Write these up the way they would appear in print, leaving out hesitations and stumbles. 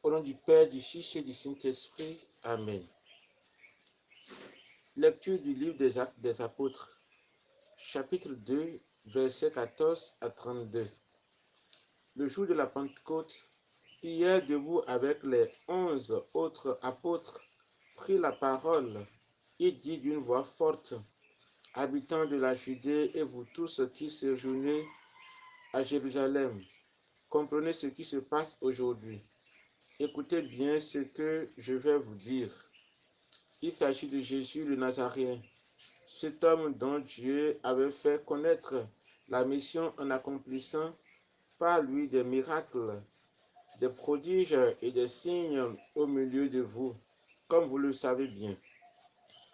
Au nom du Père, du Fils et du Saint-Esprit. Amen. Lecture du livre des Actes des Apôtres, chapitre 2, versets 14 à 32. Le jour de la Pentecôte, Pierre, debout avec les 11 autres apôtres, prit la parole et dit d'une voix forte: Habitants de la Judée et vous tous qui séjournez à Jérusalem, comprenez ce qui se passe aujourd'hui. Écoutez bien ce que je vais vous dire. Il s'agit de Jésus le Nazaréen, cet homme dont Dieu avait fait connaître la mission en accomplissant par lui des miracles, des prodiges et des signes au milieu de vous, comme vous le savez bien.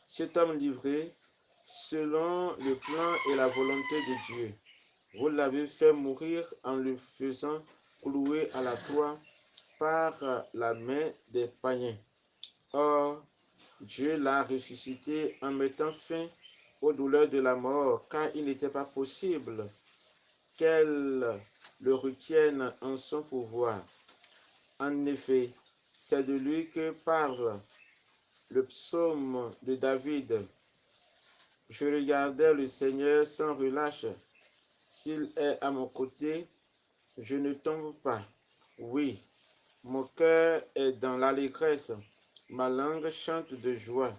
Cet homme livré selon le plan et la volonté de Dieu. Vous l'avez fait mourir en le faisant clouer à la croix par la main des païens. Or, Dieu l'a ressuscité en mettant fin aux douleurs de la mort, car il n'était pas possible qu'elle le retienne en son pouvoir. En effet, c'est de lui que parle le psaume de David. Je regardais le Seigneur sans relâche. S'il est à mon côté, je ne tombe pas. Oui, mon cœur est dans l'allégresse. Ma langue chante de joie.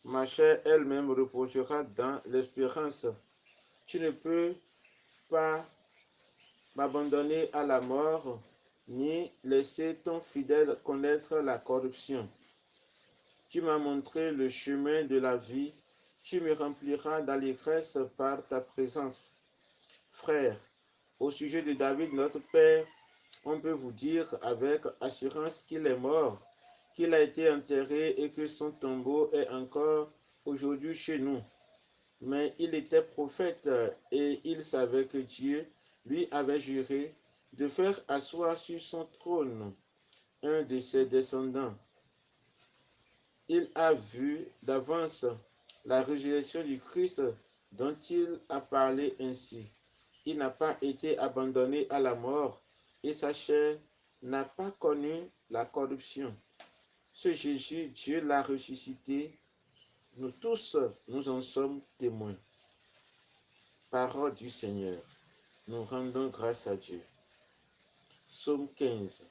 Ma chair elle-même reposera dans l'espérance. Tu ne peux pas m'abandonner à la mort, ni laisser ton fidèle connaître la corruption. Tu m'as montré le chemin de la vie. Tu me rempliras d'allégresse par ta présence. Frères, au sujet de David, notre Père, on peut vous dire avec assurance qu'il est mort, qu'il a été enterré et que son tombeau est encore aujourd'hui chez nous. Mais il était prophète et il savait que Dieu lui avait juré de faire asseoir sur son trône un de ses descendants. Il a vu d'avance la résurrection du Christ dont il a parlé ainsi. Il n'a pas été abandonné à la mort et sa chair n'a pas connu la corruption. Ce Jésus, Dieu l'a ressuscité. Nous tous, nous en sommes témoins. Parole du Seigneur. Nous rendons grâce à Dieu. Psaume 15.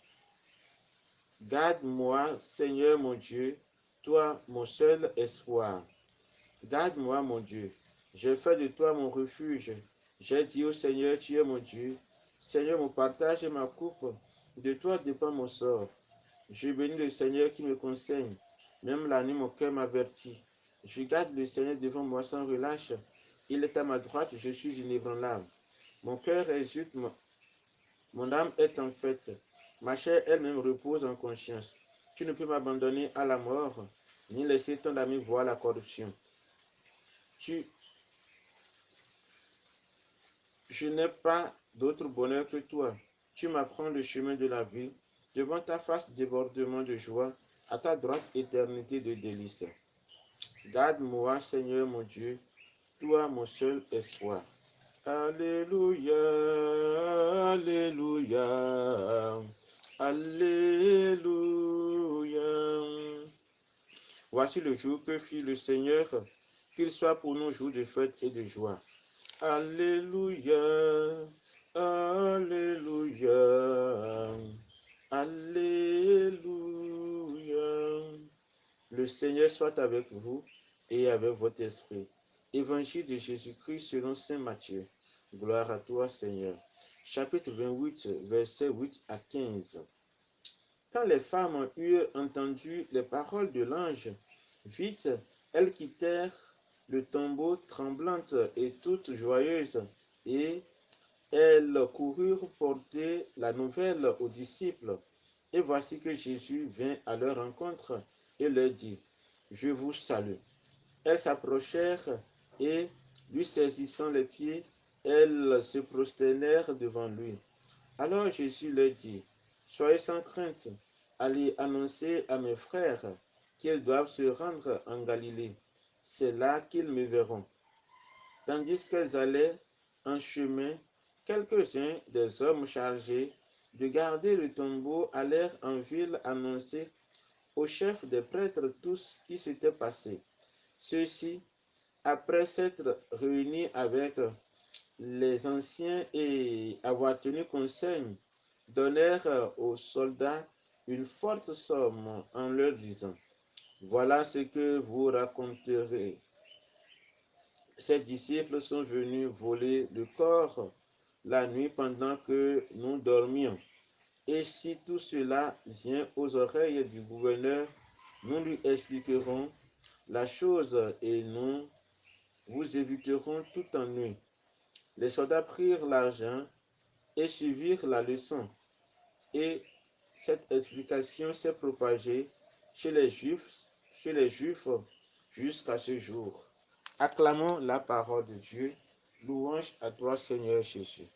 Garde-moi, Seigneur mon Dieu, toi mon seul espoir. Garde-moi, mon Dieu. J'ai fait de toi mon refuge. J'ai dit au Seigneur, tu es mon Dieu. Seigneur, mon partage et ma coupe. De toi dépend mon sort. Je bénis le Seigneur qui me conseille. Même la nuit, mon cœur m'avertit. Je garde le Seigneur devant moi sans relâche. Il est à ma droite, je suis inébranlable. Mon cœur exulte, mon âme est en fête. Ma chair elle-même repose en conscience. Tu ne peux m'abandonner à la mort, ni laisser ton ami voir la corruption. Je n'ai pas d'autre bonheur que toi. Tu m'apprends le chemin de la vie. Devant ta face, débordement de joie. À ta droite, éternité de délices. Garde-moi, Seigneur mon Dieu, toi mon seul espoir. Alléluia, Alléluia, Alléluia. Voici le jour que fit le Seigneur, qu'il soit pour nous jour de fête et de joie. Alléluia, Alléluia, Alléluia. Le Seigneur soit avec vous et avec votre esprit. Évangile de Jésus-Christ selon saint Matthieu. Gloire à toi, Seigneur. Chapitre 28, versets 8 à 15. Quand les femmes eurent entendu les paroles de l'ange, vite elles quittèrent le tombeau tremblantes et toutes joyeuses, et elles coururent porter la nouvelle aux disciples. Et voici que Jésus vint à leur rencontre et leur dit: Je vous salue. Elles s'approchèrent et, lui saisissant les pieds, elles se prosternèrent devant lui. Alors Jésus leur dit: Soyez sans crainte, allez annoncer à mes frères qu'ils doivent se rendre en Galilée. C'est là qu'ils me verront. Tandis qu'elles allaient en chemin, quelques-uns des hommes chargés de garder le tombeau allèrent en ville annoncer au chef des prêtres tout ce qui s'était passé. Ceux-ci, après s'être réunis avec les anciens et avoir tenu conseil, donnèrent aux soldats une forte somme en leur disant: Voilà ce que vous raconterez. Ces disciples sont venus voler le corps la nuit pendant que nous dormions. Et si tout cela vient aux oreilles du gouverneur, nous lui expliquerons la chose et nous vous éviterons tout ennui. Les soldats prirent l'argent et suivirent la leçon. Et cette explication s'est propagée chez les Juifs jusqu'à ce jour. Acclamons la parole de Dieu. Louange à toi, Seigneur Jésus.